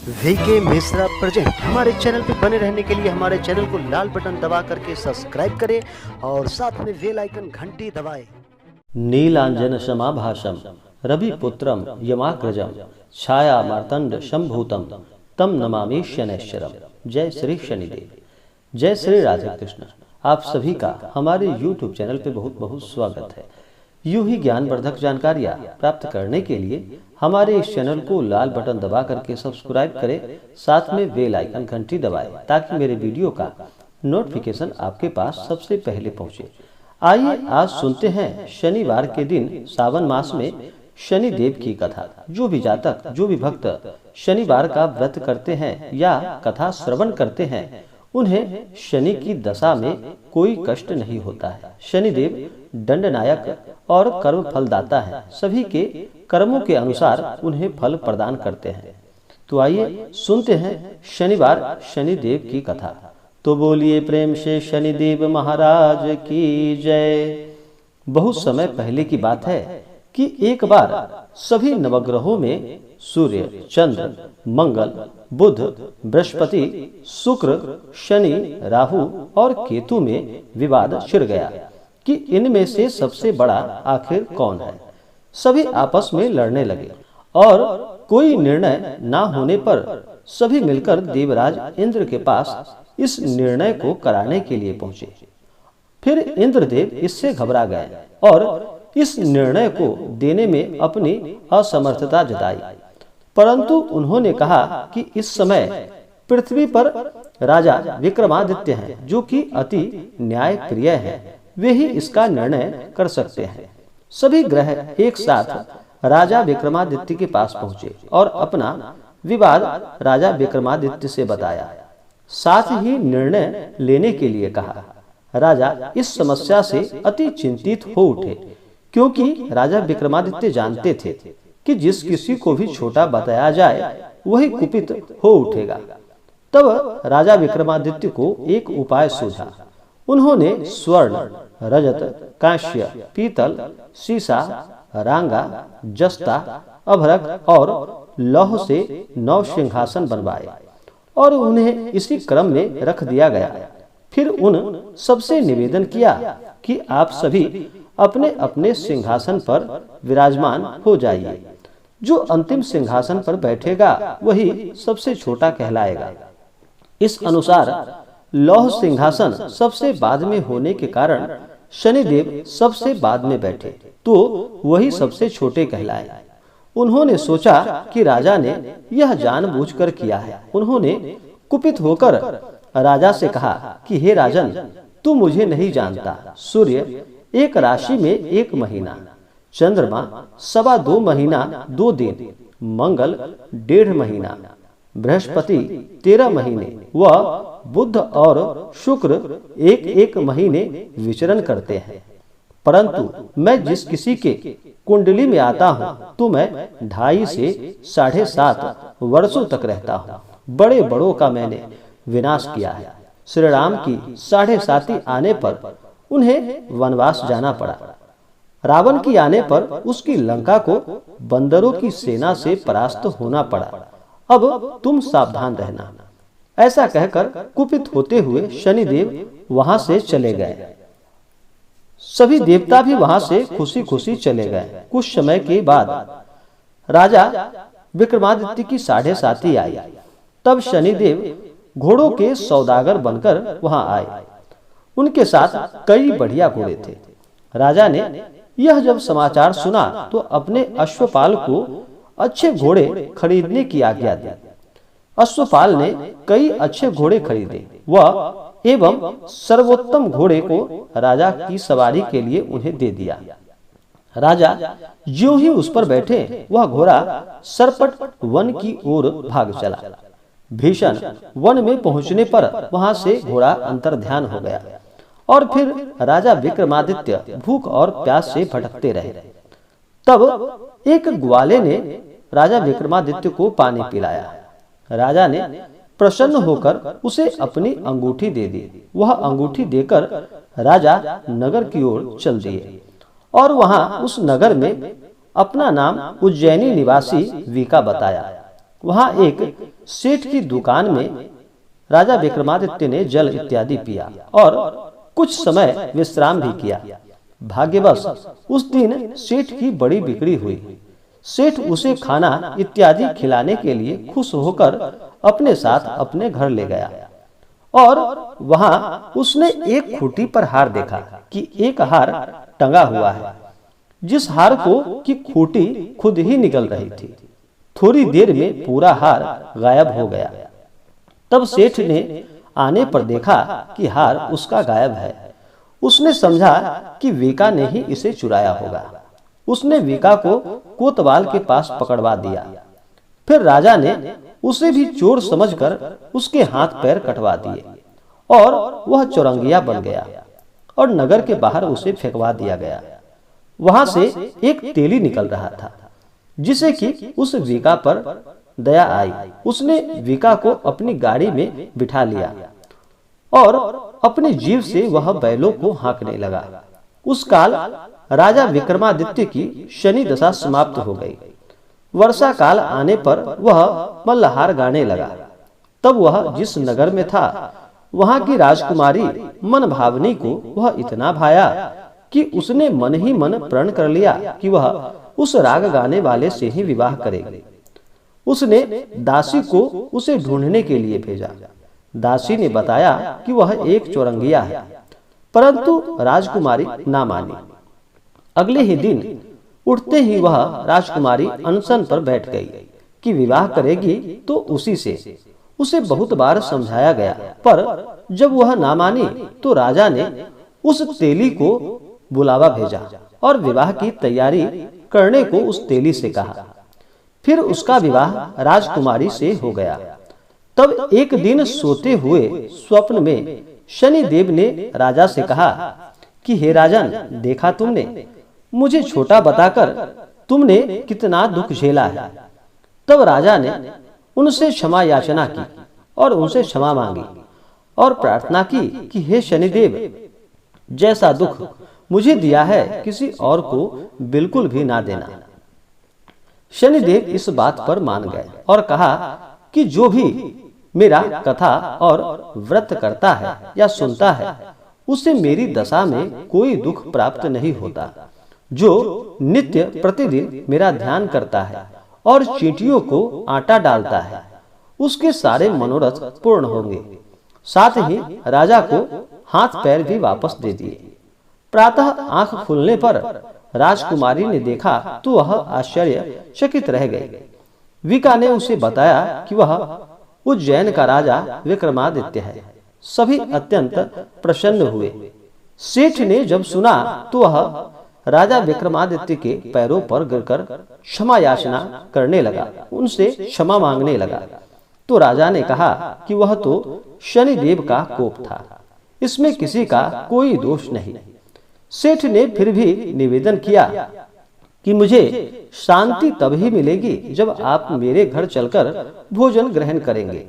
VK Mishra present. हमारे channel पर बने रहने के लिए हमारे चैनल को लाल बटन दबा करके सब्सक्राइब करें और साथ में बेल आइकन घंटी दबाएं। नीलांजन समाभाषम रविपुत्रम यमाग्रजम छाया मार्तंड शंभूतम तम नमामि शनैश्चरम। जय श्री शनिदेव। जय श्री राधे कृष्ण। आप सभी का हमारे YouTube चैनल पे बहुत बहुत स्वागत है। यूं ही ज्ञानवर्धक जानकारियाँ प्राप्त करने के लिए हमारे इस चैनल को लाल बटन दबा करके सब्सक्राइब करें, साथ में बेल आइकन घंटी दबाएं ताकि मेरे वीडियो का नोटिफिकेशन आपके पास सबसे पहले पहुंचे। आइए आज सुनते हैं शनिवार के दिन सावन मास में शनि देव की कथा। जो भी जातक, जो भी भक्त शनिवार का व्रत करते हैं या कथा श्रवण करते हैं, उन्हें शनि की दशा में कोई कष्ट नहीं होता है। शनिदेव दंडनायक और कर्म फलदाता है। सभी के कर्मों के अनुसार उन्हें फल प्रदान करते हैं। तो आइए सुनते हैं शनिवार शनिदेव की कथा। तो बोलिए प्रेम से शनिदेव महाराज की जय। बहुत समय पहले की बात है कि एक बार सभी नवग्रहों में सूर्य, चंद्र, मंगल, बुध, बृहस्पति, शुक्र, शनि, राहु और केतु में विवाद छिड़ गया कि इनमें से सबसे बड़ा आखिर कौन है। सभी आपस में लड़ने लगे और कोई निर्णय ना होने पर सभी मिलकर देवराज इंद्र के पास इस निर्णय को कराने के लिए पहुंचे। फिर इंद्रदेव इससे घबरा गए और इस निर्णय को देने में अपनी असमर्थता जताई। परंतु उन्होंने कहा कि इस समय पृथ्वी पर राजा विक्रमादित्य हैं, जो कि अति न्याय प्रिय हैं। वे ही इसका निर्णय कर सकते हैं। सभी ग्रह एक साथ राजा विक्रमादित्य के पास पहुंचे और अपना विवाद राजा विक्रमादित्य से बताया। साथ ही निर्णय लेने के लिए कहा। राजा इस समस्या से अति चिंतित हो उठे, क्योंकि राजा विक्रमादित्य जानते थे कि जिस किसी को भी छोटा बताया जाए वही कुपित हो उठेगा। तब राजा विक्रमादित्य को एक उपाय सूझा। उन्होंने स्वर्ण, रजत, कांस्य, पीतल, सीसा, रांगा, जस्ता, अभ्रक और लौह से 9 सिंहासन बनवाए और उन्हें इसी क्रम में रख दिया गया। फिर उन सबसे निवेदन किया कि आप सभी अपने अपने सिंहासन पर विराजमान हो जाइए। जो अंतिम सिंहासन पर बैठेगा वही सबसे छोटा कहलाएगा। इस अनुसार लौह सिंहासन सबसे बाद में होने के कारण शनिदेव सबसे बाद में बैठे, तो वही सबसे छोटे कहलाए। उन्होंने सोचा कि राजा ने यह जानबूझकर किया है। उन्होंने कुपित होकर राजा से कहा कि हे राजन, तू मुझे नहीं जानता। सूर्य एक राशि में 1 महीना, चंद्रमा 2.25 महीना 2 दिन, मंगल 1.5 महीना, बृहस्पति 13 महीने व बुध और शुक्र 1-1 महीने विचरण करते हैं। परंतु मैं जिस किसी के कुंडली में आता हूँ तो मैं 2.5 से 7.5 वर्षों तक रहता हूँ। बड़े बड़ों का मैंने विनाश किया है। श्री राम की 7.5 आने पर उन्हें वनवास जाना पड़ा। रावण की आने पर उसकी लंका को बंदरों की सेना से परास्त होना पड़ा। अब तुम सावधान रहना। ऐसा कहकर कुपित होते हुए शनिदेव वहां से चले गए। सभी देवता भी वहां से खुशी खुशी चले गए। कुछ समय के बाद राजा विक्रमादित्य की 7.5 आई। तब शनिदेव घोड़ों के सौदागर बनकर वहां आए। उनके साथ कई बढ़िया घोड़े थे। राजा ने यह जब समाचार सुना तो अपने अश्वपाल को अच्छे घोड़े खरीदने की आज्ञा दी। अश्वपाल ने कई अच्छे घोड़े खरीदे एवं सर्वोत्तम घोड़े को राजा की सवारी के लिए उन्हें दे दिया। राजा ज्यों ही उस पर बैठे, वह घोड़ा सरपट वन की ओर भाग चला। भीषण वन में पहुंचने पर वहां से घोड़ा अंतर्ध्यान हो गया और फिर राजा विक्रमादित्य भूख और प्यास से भटकते रहे। तब एक ग्वाले ने राजा विक्रमादित्य को पानी पिलाया। राजा ने प्रसन्न होकर उसे अपनी अंगूठी दे दी। वह अंगूठी देकर राजा नगर की ओर चल दिए और वहां उस नगर में अपना नाम उज्जैनी निवासी वीका बताया। वहां एक सेठ की दुकान में राजा विक्रमादित्य ने जल इत्यादि पिया और कुछ समय विश्राम भी किया। भाग्यवश उस दिन सेठ की बड़ी बिक्री हुई। सेठ उसे खाना इत्यादि खिलाने के लिए खुश होकर अपने साथ अपने घर ले गया और वहां उसने एक खूंटी पर हार देखा कि एक हार टंगा हुआ है, जिस हार को की खूंटी खुद ही निकल रही थी। थोड़ी देर में पूरा हार गायब हो गया। तब सेठ ने आने पर देखा कि हार उसका गायब है। उसने समझा कि वीका ने ही इसे चुराया होगा। उसने वीका को कोतवाल के पास पकड़वा दिया। फिर राजा ने उसे भी चोर समझकर उसके हाथ पैर कटवा दिए और वह चौरंगिया बन गया और नगर के बाहर उसे फेंकवा दिया गया। वहां से एक तेली निकल रहा था, जिसे कि उस वीका पर दया आई। उसने वीका को अपनी गाड़ी में बिठा लिया और अपनी जीभ से वह बैलों को हाँकने लगा। उस काल राजा विक्रमादित्य की शनि दशा समाप्त हो गई। वर्षा काल आने पर वह मल्लहार गाने लगा। तब वह जिस नगर में था वहां की राजकुमारी मन भावनी को वह इतना भाया कि उसने मन ही मन प्रण कर लिया कि वह उस राग गाने वाले से ही विवाह करेगी। उसने दासी को उसे ढूंढने के लिए भेजा। दासी ने बताया कि वह एक चौरंगिया है, परंतु राजकुमारी ना मानी। अगले ही दिन उठते ही वह राजकुमारी अनशन पर बैठ गई कि विवाह करेगी तो उसी से। उसे बहुत बार समझाया गया, पर जब वह ना मानी तो राजा ने उस तेली को बुलावा भेजा और विवाह की तैयारी करने को उस तेली से कहा। फिर उसका विवाह राजकुमारी से हो गया। तब एक दिन सोते हुए स्वप्न में शनि देव ने राजा से कहा कि हे राजन, देखा तुमने, मुझे छोटा बताकर तुमने कितना दुख झेला है। तब राजा ने उनसे क्षमा याचना की और उनसे क्षमा मांगी और प्रार्थना की कि हे शनिदेव, जैसा दुख मुझे दिया है किसी और को बिल्कुल भी ना देना। शनिदेव इस बात पर मान गए और कहा कि जो भी मेरा कथा और व्रत करता है या सुनता है, उसे मेरी दशा में कोई दुख प्राप्त नहीं होता। जो नित्य प्रतिदिन मेरा ध्यान करता है और चींटियों को आटा डालता है, उसके सारे मनोरथ पूर्ण होंगे। साथ ही राजा को हाथ पैर भी वापस दे दिए। प्रातः आंख खुलने पर राजकुमारी ने देखा तो वह आश्चर्यचकित रह गई। वीका ने उसे बताया कि वह उज्जैन का राजा विक्रमादित्य है। सभी अत्यंत प्रसन्न हुए। सेठ ने जब सुना तो वह राजा विक्रमादित्य के पैरों पर गिरकर क्षमा याचना करने लगा, उनसे क्षमा मांगने लगा। तो राजा ने कहा कि वह तो शनिदेव का कोप था, इसमें किसी का कोई दोष नहीं। सेठ ने फिर भी निवेदन किया कि मुझे शांति तभी मिलेगी जब आप मेरे घर चलकर भोजन ग्रहण करेंगे।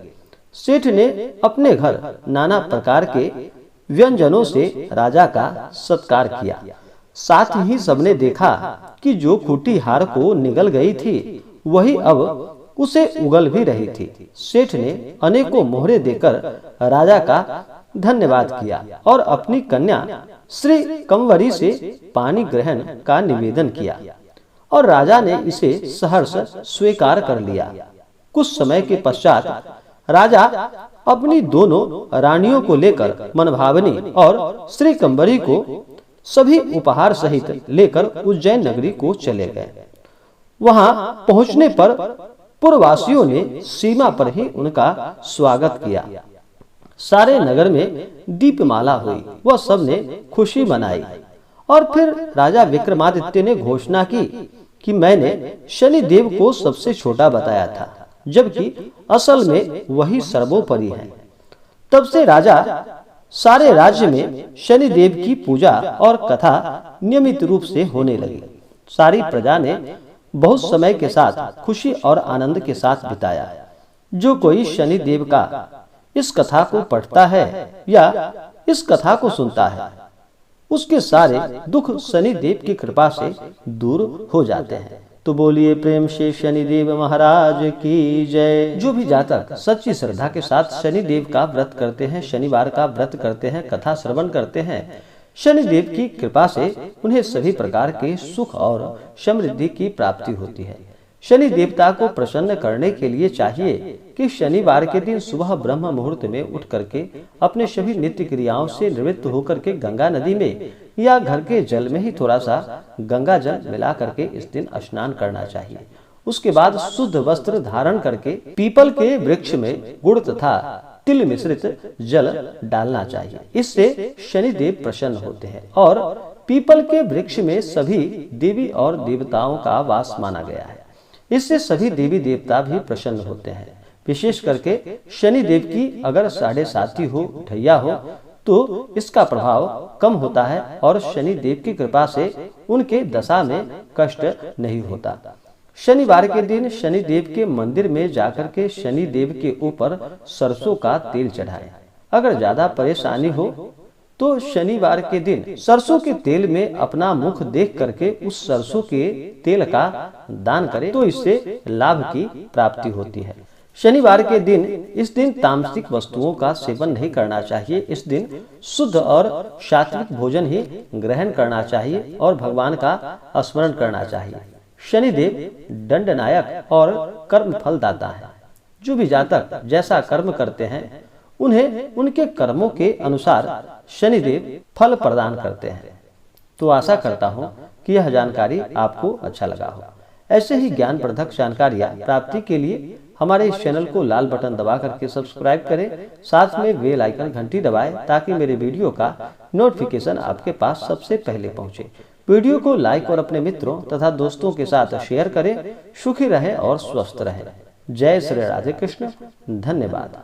सेठ ने अपने घर नाना प्रकार के व्यंजनों से राजा का सत्कार किया। साथ ही सबने देखा कि जो खूंटी हार को निगल गई थी वही अब उसे उगल भी रही थी। सेठ ने अनेकों मोहरे देकर राजा का धन्यवाद किया और अपनी कन्या श्री कंवरी से पानी ग्रहण का निवेदन किया और राजा ने इसे सहर्ष स्वीकार कर लिया। कुछ समय के पश्चात राजा अपनी दोनों रानियों को लेकर मनभावनी और श्री कंवरी को सभी उपहार सहित लेकर उज्जैन नगरी को चले गए। वहां पहुंचने पर पुरवासियों ने सीमा पर ही उनका स्वागत किया। सारे नगर में दीपमाला हुई, वह सबने खुशी मनाई। और फिर राजा विक्रमादित्य ने घोषणा की कि मैंने शनि देव को सबसे छोटा बताया था, जबकि असल में वही सर्वोपरि है। तब से राजा सारे राज्य में शनि देव की पूजा और कथा नियमित रूप से होने लगी। सारी प्रजा ने बहुत समय के साथ खुशी और आनंद के साथ बिताया। जो कोई शनि देव का इस कथा को पढ़ता है या इस कथा को सुनता है, उसके सारे दुख शनि देव की कृपा से दूर हो जाते हैं। तो बोलिए प्रेम से शनिदेव महाराज की जय। जो भी जातक सच्ची श्रद्धा के साथ शनिदेव का व्रत करते हैं, शनिवार का व्रत करते हैं, कथा श्रवण करते हैं, शनिदेव की कृपा से उन्हें सभी प्रकार के सुख और समृद्धि की प्राप्ति होती है। शनि देवता को प्रसन्न करने के लिए चाहिए कि शनिवार के दिन सुबह ब्रह्म मुहूर्त में उठ करके अपने सभी नित्य क्रियाओं से निवृत्त होकर के गंगा नदी में या घर के जल में ही थोड़ा सा गंगा जल मिला करके इस दिन स्नान करना चाहिए। उसके बाद शुद्ध वस्त्र धारण करके पीपल के वृक्ष में गुड़ तथा तिल मिश्रित जल डालना चाहिए। इससे शनिदेव प्रसन्न होते हैं और पीपल के वृक्ष में सभी देवी और देवताओं का वास माना गया है। इससे सभी देवी देवता भी प्रसन्न होते हैं। विशेष करके शनि देव की अगर 7.5 हो, ढैया हो तो इसका प्रभाव कम होता है और शनि देव की कृपा से उनके दशा में कष्ट नहीं होता। शनिवार के दिन शनि देव के मंदिर में जाकर के शनि देव के ऊपर सरसों का तेल चढ़ाएं। अगर ज्यादा परेशानी हो तो शनिवार के दिन सरसों के तेल में अपना मुख देख करके उस सरसों के तेल का दान करें तो इससे लाभ की प्राप्ति होती है। शनिवार के दिन इस दिन तामसिक वस्तुओं का सेवन नहीं करना चाहिए। इस दिन शुद्ध और सात्विक भोजन ही ग्रहण करना चाहिए और भगवान का स्मरण करना चाहिए। शनिदेव दंडनायक और कर्म फलदाता है। जो भी जातक जैसा कर्म करते हैं उन्हें उनके कर्मों के अनुसार शनिदेव फल प्रदान करते हैं। तो आशा करता हूं कि यह जानकारी आपको अच्छा लगा हो। ऐसे ही ज्ञानवर्धक जानकारियां प्राप्ति के लिए हमारे इस चैनल को लाल बटन दबा करके सब्सक्राइब करें, साथ में बेल आइकन घंटी दबाएं ताकि मेरे वीडियो का नोटिफिकेशन आपके पास सबसे पहले पहुंचे। वीडियो को लाइक और अपने मित्रों तथा दोस्तों के साथ शेयर करें। सुखी रहें और स्वस्थ रहें। जय श्री राधे कृष्ण। धन्यवाद।